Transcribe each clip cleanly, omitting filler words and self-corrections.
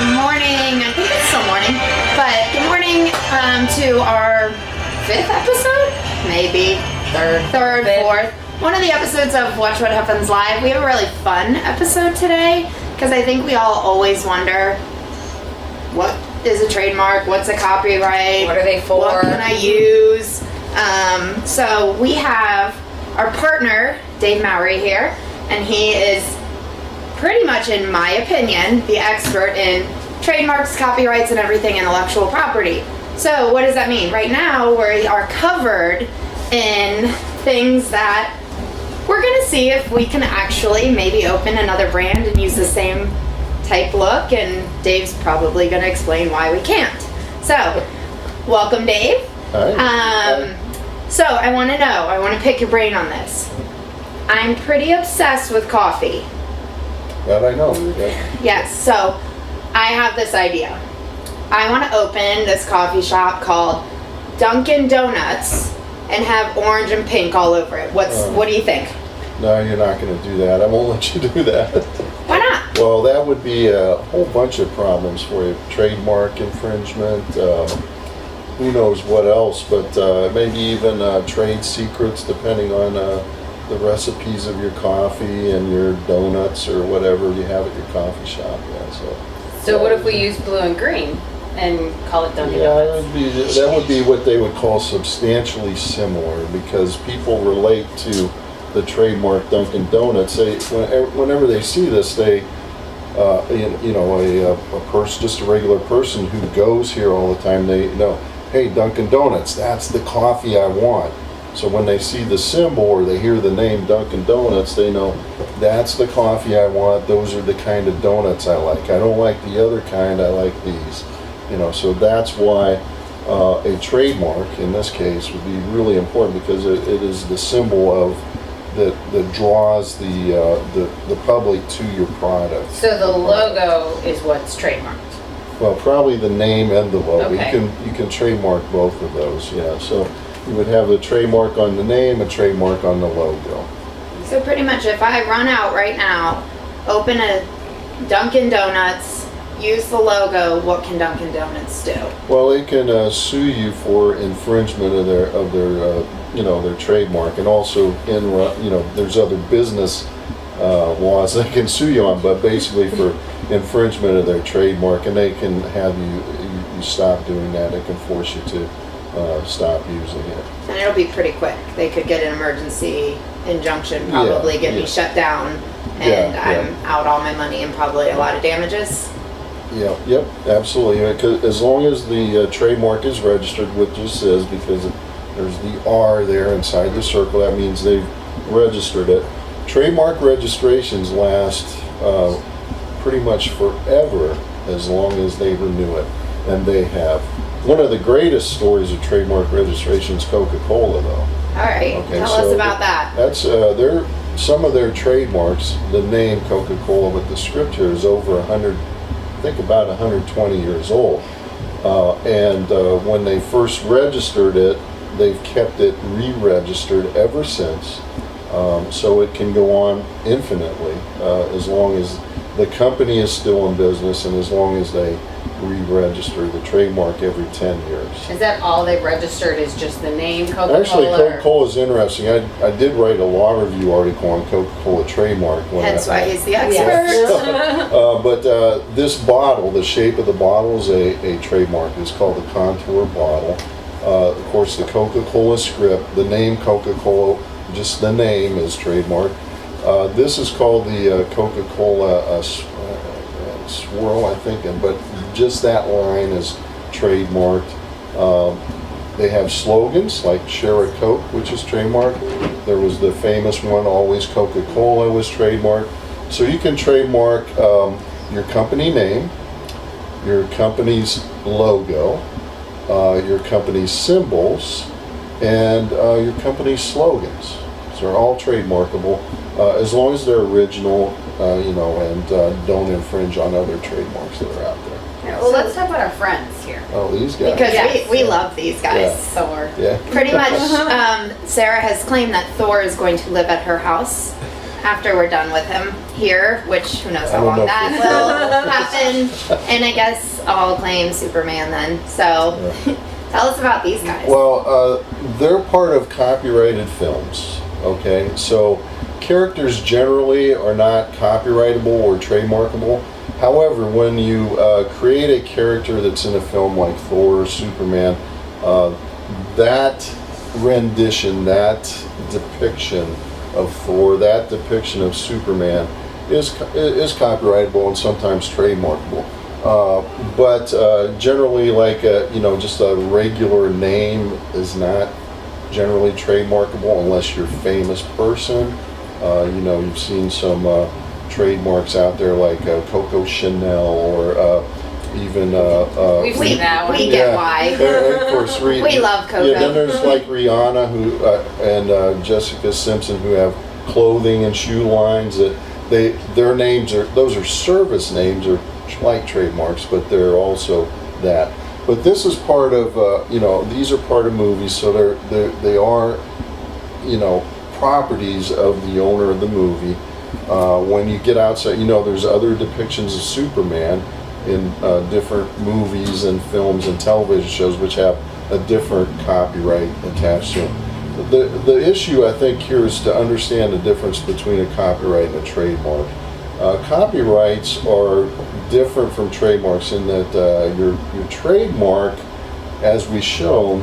Good morning. I think it's still morning, but good morning to our 5th episode? Maybe. Third, fourth. One of the episodes of Watch What Happens Live. We have a really fun episode today because I think we all always wonder, what is a trademark? What's a copyright? What are they for? What can I use? So we have our partner, Don Mouery here, and he is pretty much, in my opinion, the expert in trademarks, copyrights, and everything intellectual property. So what does that mean? Right now, we are covered in things that we're going to see if we can actually maybe open another brand and use the same type look, and Dave's probably going to explain why we can't. So, welcome, Dave. Hi. So I want to pick your brain on this. I'm pretty obsessed with coffee. That I know. Yeah. Yes, so I have this idea. I want to open this coffee shop called Dunkin' Donuts and have orange and pink all over it. What do you think? No, you're not going to do that. I won't let you do that. Why not? Well, that would be a whole bunch of problems for you. Trademark infringement, who knows what else, but maybe even trade secrets depending on the recipes of your coffee and your donuts or whatever you have at your coffee shop. Yeah, So what if we use blue and green and call it Dunkin' yeah, Donuts? that would be what they would call substantially similar, because people relate to the trademark Dunkin' Donuts. Whenever they see this, they, a person, just a regular person who goes here all the time, they know, hey, Dunkin' Donuts, that's the coffee I want. So when they see the symbol or they hear the name Dunkin' Donuts, they know that's the coffee I want. Those are the kind of donuts I like. I don't like the other kind. I like these. So that's why a trademark in this case would be really important, because it is the symbol of that draws the public to your product. So the logo is what's trademarked. Well, probably the name and the logo. Okay. You can trademark both of those. Yeah. So you would have a trademark on the name, a trademark on the logo. So pretty much if I run out right now, open a Dunkin' Donuts, use the logo, what can Dunkin' Donuts do? Well, they can sue you for infringement of their trademark, and also there's other business laws they can sue you on, but basically for infringement of their trademark, and they can have you stop doing that. They can force you to stop using it. And it'll be pretty quick. They could get an emergency injunction, probably get me shut down, and I'm out all my money and probably a lot of damages. Yeah, yep, absolutely. 'Cause as long as the trademark is registered, which this is, because there's the R there inside the circle, that means they've registered it. Trademark registrations last pretty much forever, as long as they renew it, and they have. One of the greatest stories of trademark registration is Coca-Cola, though. All right, Okay, tell so us about that. That's some of their trademarks. The name Coca-Cola, but the script here is over 100. I think about 120 years old. And when they first registered it, they've kept it re-registered ever since. So it can go on infinitely, as long as the company is still in business and as long as they re-register the trademark every 10 years. Is that all they've registered, is just the name Coca-Cola? Actually, Coca-Cola is interesting. I did write a law review article on Coca-Cola trademark. Hence why he's the expert. Yes. But this bottle, the shape of the bottle is a trademark. It's called the contour bottle. Of course, the Coca-Cola script, the name Coca-Cola, just the name is trademarked. This is called the Coca-Cola swirl, I think, but just that line is trademarked. They have slogans like "Share a Coke," which is trademarked. There was the famous one, "Always Coca-Cola," was trademarked. So you can trademark your company name, your company's logo, your company's symbols, and your company's slogans. So they're all trademarkable, as long as they're original, and don't infringe on other trademarks that are out there. Well, let's talk about our friends here. Oh, these guys. Because Yes. we love these guys. Yeah. Thor. Yeah. Pretty much, Sarah has claimed that Thor is going to live at her house. after we're done with him here, which who knows I how don't long know that if will happen. And I guess I'll claim Superman then. So tell us about these guys. Well, they're part of copyrighted films, okay? So characters generally are not copyrightable or trademarkable. However, when you create a character that's in a film like Thor or Superman, that rendition, that depiction of Thor, that depiction of Superman is copyrightable and sometimes trademarkable. But generally, like just a regular name is not generally trademarkable unless you're a famous person. You've seen some trademarks out there like Coco Chanel or even We've seen that one. We get why. And of course, We love Coco. Yeah, then there's like Rihanna who and Jessica Simpson who have clothing and shoe lines that their names those are service names or like trademarks, but they're also that. But this is part of these are part of movies, so they are properties of the owner of the movie. When you get outside, there's other depictions of Superman in different movies and films and television shows which have a different copyright attached to them. The issue I think here is to understand the difference between a copyright and a trademark. Copyrights are different from trademarks in that your trademark, as we've shown,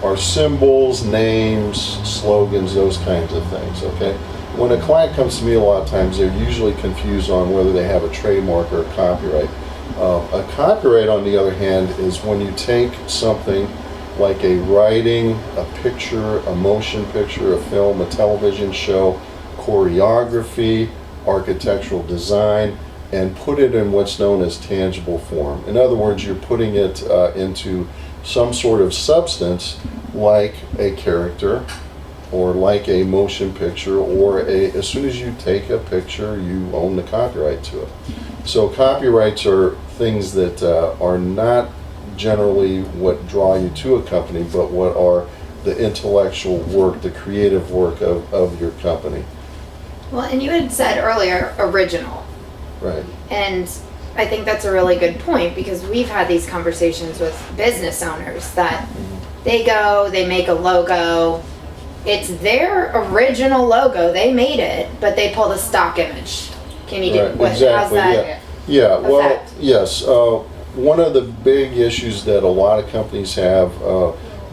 are symbols, names, slogans, those kinds of things, okay? When a client comes to me, a lot of times they're usually confused on whether they have a trademark or a copyright. A copyright, on the other hand, is when you take something like a writing, a picture, a motion picture, a film, a television show, choreography, architectural design, and put it in what's known as tangible form. In other words, you're putting it into some sort of substance like a character or like a motion picture, or as soon as you take a picture, you own the copyright to it. So copyrights are things that are not generally what draw you to a company, but what are the intellectual work, the creative work of your company. Well, and you had said earlier original. Right. And I think that's a really good point, because we've had these conversations with business owners that they make a logo. It's their original logo. They made it, but they pull the stock image. Can you Right, do how's exactly, that? Yeah, well, effect? yes. One of the big issues that a lot of companies have,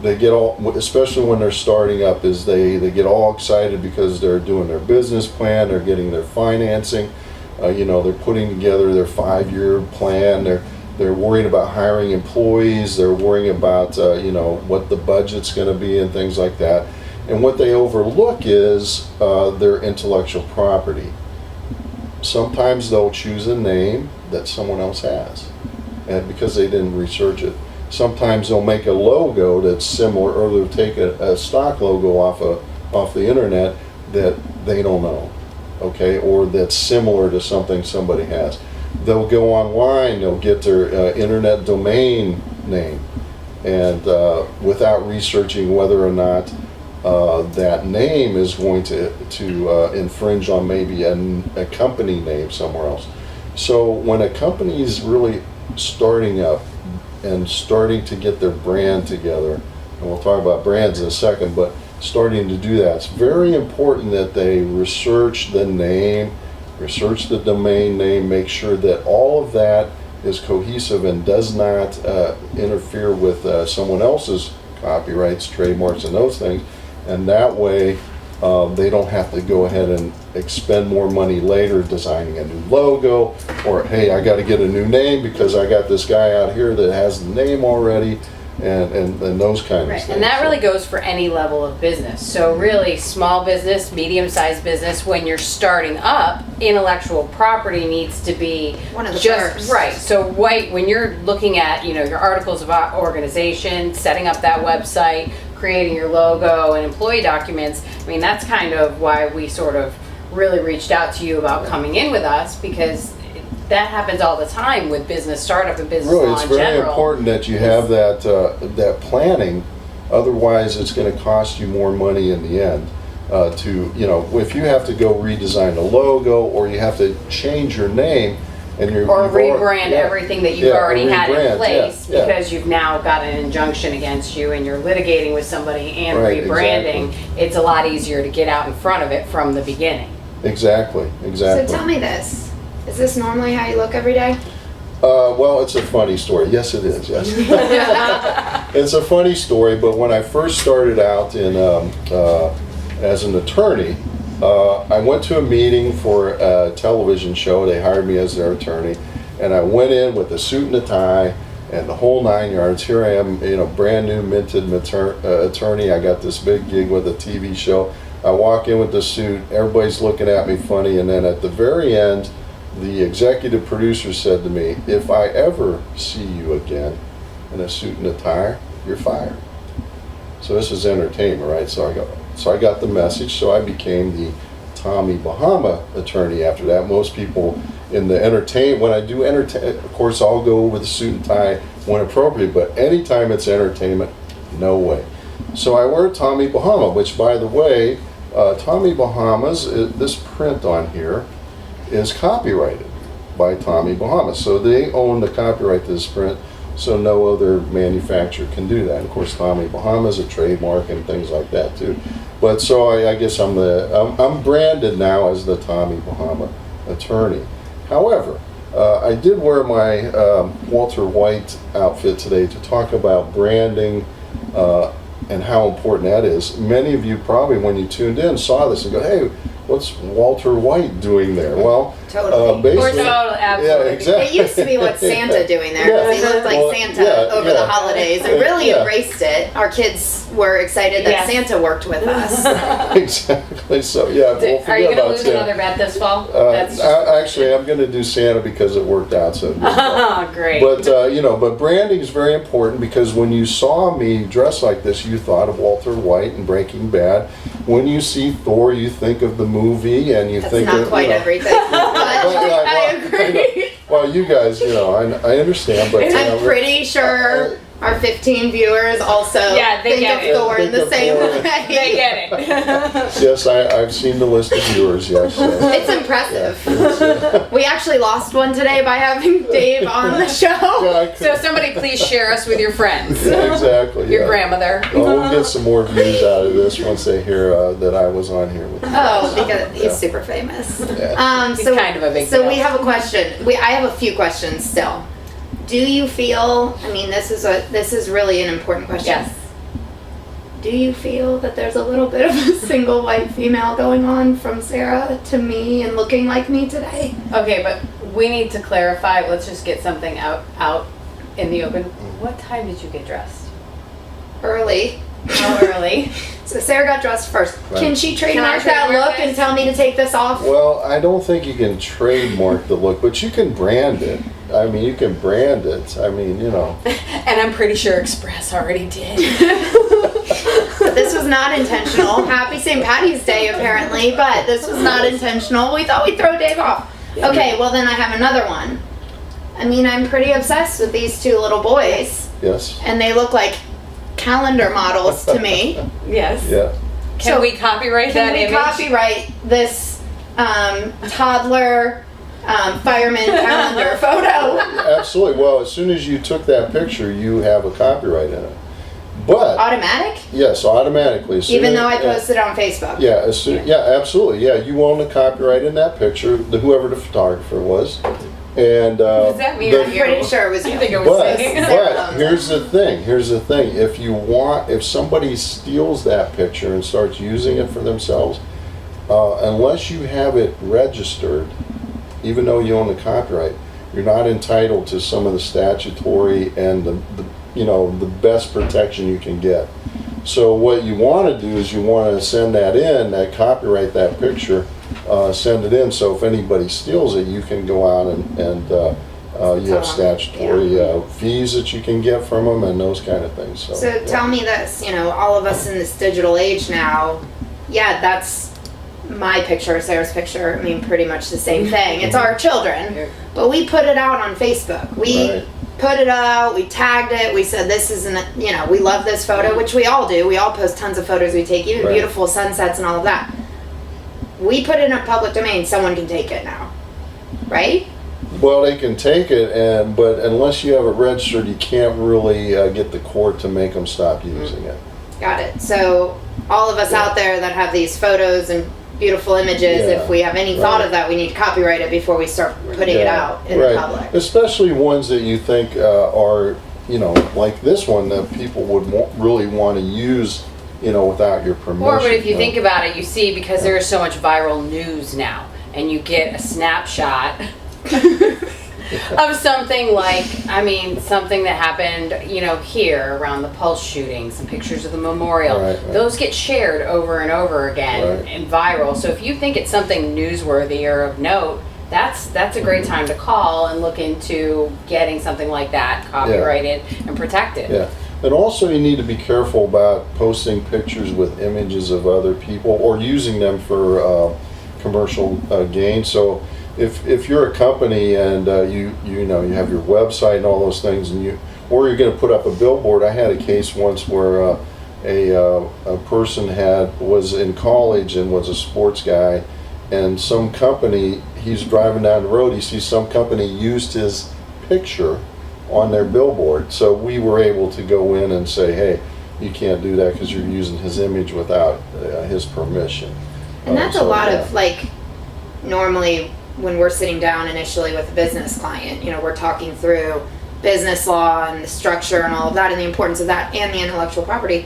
they get all, especially when they're starting up, is they get all excited because they're doing their business plan, they're getting their financing, they're putting together their 5-year plan, they're worried about hiring employees, they're worrying about what the budget's going to be and things like that. And what they overlook is their intellectual property. Sometimes they'll choose a name that someone else has, and because they didn't research it. Sometimes they'll make a logo that's similar, or they'll take a stock logo off the internet that they don't know, okay, or that's similar to something somebody has. They'll go online, they'll get their internet domain name, and without researching whether or not that name is going to infringe on maybe a company name somewhere else. So when a company is really starting up and starting to get their brand together, and we'll talk about brands in a second, but starting to do that, it's very important that they research the name, research the domain name, make sure that all of that is cohesive and does not interfere with someone else's copyrights, trademarks, and those things. And that way, they don't have to go ahead and expend more money later designing a new logo, or hey, I got to get a new name because I got this guy out here that has the name already, and those kinds of things. And that really goes for any level of business. So really, small business, medium-sized business, when you're starting up, intellectual property needs to be One of the just first. right. So when you're looking at your articles of organization, setting up that website, creating your logo and employee documents, I mean, that's kind of why we sort of really reached out to you about coming in with us, because that happens all the time with business startup and business Really, law it's in very general. important that you have that planning. Otherwise, it's going to cost you more money in the end. to, you know, if you have to go redesign the logo or you have to change your name and you're Or rebrand everything that you've already had in rebrand, place yeah. because you've now got an injunction against you and you're litigating with somebody and Right, rebranding. exactly. It's a lot easier to get out in front of it from the beginning. Exactly. So tell me this. Is this normally how you look every day? Well, it's a funny story. Yes, it is. Yes. It's a funny story, but when I first started out in as an attorney, I went to a meeting for a television show. They hired me as their attorney, and I went in with a suit and a tie and the whole 9 yards. Here I am, you know, brand new minted attorney. I got this big gig with a TV show. I walk in with the suit. Everybody's looking at me funny, and then at the very end, the executive producer said to me, "If I ever see you again in a suit and a tie, you're fired." So this is entertainment, right? So I got the message. So I became the Tommy Bahama attorney after that. Most people in the when I do entertain, of course, I'll go with a suit and tie when appropriate. But anytime it's entertainment, no way. So I wear Tommy Bahama, which, by the way, Tommy Bahamas, this print on here is copyrighted by Tommy Bahama. So they own the copyright to this print, so no other manufacturer can do that. And of course, Tommy Bahama is a trademark and things like that too. But so I guess I'm branded now as the Tommy Bahama attorney. However, I did wear my Walter White outfit today to talk about branding and how important that is. Many of you probably, when you tuned in, saw this and go, "Hey, what's Walter White doing there?" Well, Totally. basically, absolutely. yeah, exactly. It used to be what's Santa doing there, because he looked like Well, Santa yeah, over yeah. the holidays and really Yeah. embraced it. Our kids were excited that Yes. Santa worked with us. Exactly. So yeah, we'll Are you forget going to about lose Santa. another bet this fall? Actually, I'm going to do Santa because it worked out so good. Great. But you know, but branding is very important, because when you saw me dressed like this, you thought of Walter White and Breaking Bad. When you see Thor, you think of the movie, and you That's think not of, quite you know, everything, but I agree. Well, you guys, you know, I understand, but you know, I'm pretty sure our 15 viewers also Yeah, they think get of it. Thor in Think the of same Thor. way. They get it. Yes, I've seen the list of viewers. Yes. It's impressive. We actually lost one today by having Dave on the show. Yeah, I So could, somebody please share us with your friends. exactly. Your yeah. grandmother. We'll get some more views out of this once they hear that I was on here with you. Oh, because he's Yeah. super famous. Yeah. He's kind of a big So deal. we have a question. I have a few questions still. Do you feel? I mean, this is really an important question. Yes. Do you feel that there's a little bit of a single white female going on from Sarah to me and looking like me today? Okay, but we need to clarify. Let's just get something out in the open. What time did you get dressed? Early. How early? So Sarah got dressed first. Right. Can she Can I trademark that trademark look this? and tell me to take this off? Well, I don't think you can trademark the look, but you can brand it. I mean, you can brand it. I mean, you know. And I'm pretty sure Express already did. This was not intentional. Happy St. Patty's Day, apparently, but this was not intentional. We thought we'd throw Dave off. Okay, well then I have another one. I mean, I'm pretty obsessed with these two little boys, Yes. and they look like calendar models to me. Yes. Yeah. Can So, we copyright Can that we image? copyright this toddler fireman calendar photo? Absolutely. Well, as soon as you took that picture, you have a copyright in it. But Automatic? yes, automatically. as soon Even as- though I posted it on Facebook. Yeah, absolutely. Yeah, you own the copyright in that picture, whoever the photographer was. And Does that mean I'm pretty sure it was you. I think it was but me. here's the thing. If somebody steals that picture and starts using it for themselves, unless you have it registered, even though you own the copyright, you're not entitled to some of the statutory and the best protection you can get. So what you want to do is you want to send that copyright that picture, send it in. So if anybody steals it, you can go out and you have statutory fees that you can get from them and those kind of things. So, So tell me this, all of us in this digital age now, yeah, that's my picture, Sarah's picture. I mean, pretty much the same thing. It's our children, but we put it out on Facebook. We Right. put it out, we tagged it, we said this isn't, you know, we love this photo, which we all do. We all post tons of photos we take, even Right. beautiful sunsets and all of that. We put it in a public domain, someone can take it now, right? Well, they can take it, but unless you have it registered, you can't really get the court to make them stop using it. Got it. So all of us out there that have these photos and beautiful images, Yeah, if we have any thought of that, we need to copyright it before we start putting it out in the public. Especially ones that you think are, you know, like this one that people would really want to use, you know, without your permission. Or, but if you think about it, you see, because there is so much viral news now, and you get a snapshot of something like, I mean, something that happened, you know, here around the Pulse shooting, some pictures of the memorial. Right, right. Those get shared over and over again Right. and viral. So if you think it's something newsworthy or of note, that's a great time to call and look into getting something like that copyrighted and protected. Yeah. And also you need to be careful about posting pictures with images of other people or using them for commercial gain. So if you're a company and you know you have your website and all those things, and you're going to put up a billboard. I had a case once where a person was in college and was a sports guy, and some company, he's driving down the road, he sees some company used his picture on their billboard. So we were able to go in and say, hey, you can't do that because you're using his image without his permission. And that's a So, lot yeah. of, like, normally when we're sitting down initially with a business client, you know, we're talking through business law and the structure and all of that and the importance of that and the intellectual property.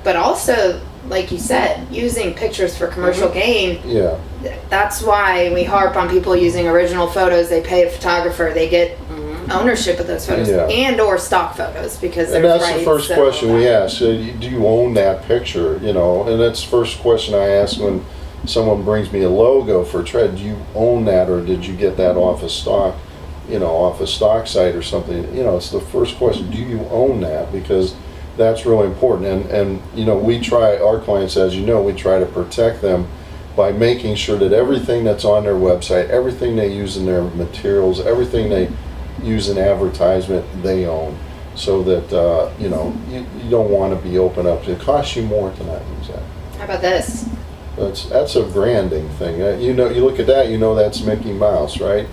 But also, like you said, using pictures for commercial gain. Yeah. That's why we harp on people using original photos. They pay a photographer, they get ownership of those photos Yeah. and or stock photos because And there's that's the rights first and all question we that. ask. Do you own that picture? You know, and that's the first question I ask when someone brings me a logo for Tread. Do you own that, or did you get that off a stock, you know, off a stock site or something? You know, it's the first question. Do you own that? Because that's really important. And you know, our clients, as you know, we try to protect them by making sure that everything that's on their website, everything they use in their materials, everything they use in advertisement, they own. So that, you know, you don't want to be open up. It costs you more to not use that. How about this? That's a branding thing. You know, you look at that, you know that's Mickey Mouse, right?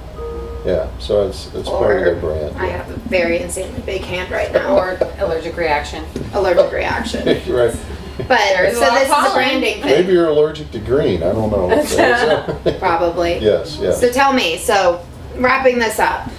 Yeah, so it's part of their brand. I have a very insanely big hand right now. Or allergic reaction. Allergic reaction. Right. But There's a so lot of this is a pollen. branding thing. Maybe you're allergic to green. I don't know. Probably. Yes, yes. So tell me, so wrapping this up,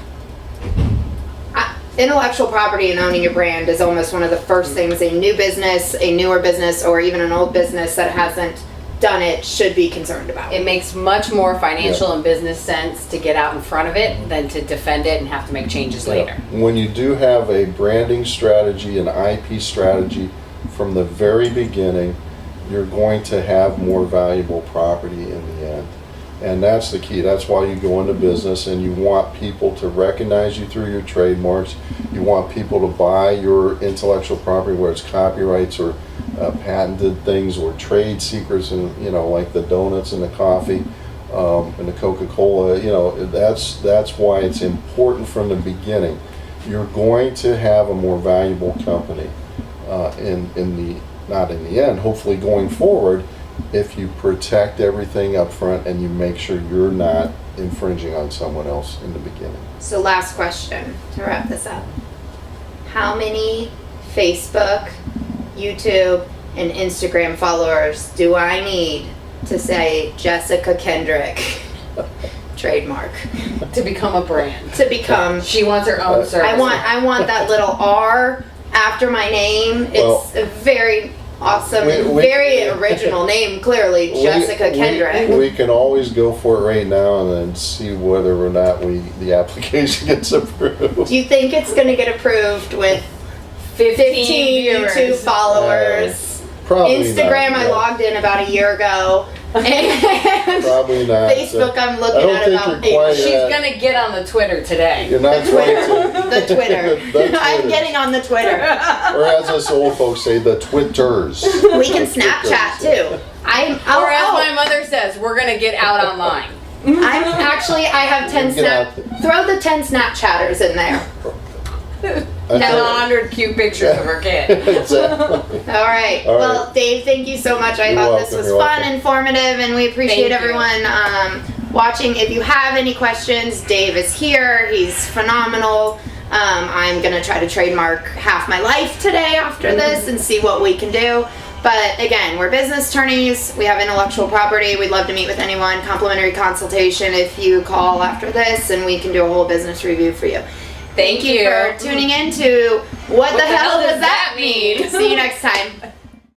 intellectual property and owning your brand is almost one of the first things a new business, a newer business, or even an old business that hasn't done it should be concerned about. It makes much more financial and business sense to get out in front of it than to defend it and have to make changes later. When you do have a branding strategy, an IP strategy from the very beginning, you're going to have more valuable property in the end. And that's the key. That's why you go into business, and you want people to recognize you through your trademarks. You want people to buy your intellectual property, whether it's copyrights or patented things or trade secrets, and you know, like the donuts and the coffee and the Coca-Cola. You know, that's why it's important from the beginning. You're going to have a more valuable company not in the end, hopefully going forward, if you protect everything up front and you make sure you're not infringing on someone else in the beginning. So last question to wrap this up. How many Facebook, YouTube, and Instagram followers do I need to say Jessica Kendrick trademark To become a brand. to become? She wants her own service. I want that little R after my name. It's a very awesome, very original name. Clearly, Jessica Kendrick. We can always go for it right now and then see whether or not the application gets approved. Do you think it's going to get approved with 15 viewers. YouTube followers? Probably Instagram, not, I yeah. logged in about a year ago. And Probably not. Facebook, I'm I looking don't at think about you're quite 8. She's gonna get on the Twitter today. You're not The quite Twitter. The Twitter. I'm getting on the Twitter. Or as us old folks say, the Twitters. We can Snapchat too. Or as my mother says, we're gonna get out online. I have 10 Get out there. Throw the 10 Snapchatters in there. And 100 cute pictures of her kid. Exactly. All right. All Well, Dave, thank you so much. I You're thought this welcome. was You're fun, welcome. informative, and we appreciate Thank you. everyone watching. If you have any questions, Dave is here. He's phenomenal. I'm going to try to trademark half my life today after this and see what we can do. But again, we're business attorneys. We have intellectual property. We'd love to meet with anyone. Complimentary consultation if you call after this, and we can do a whole business review for you. Thank you for tuning in to What the Hell Does That Mean? See you next time.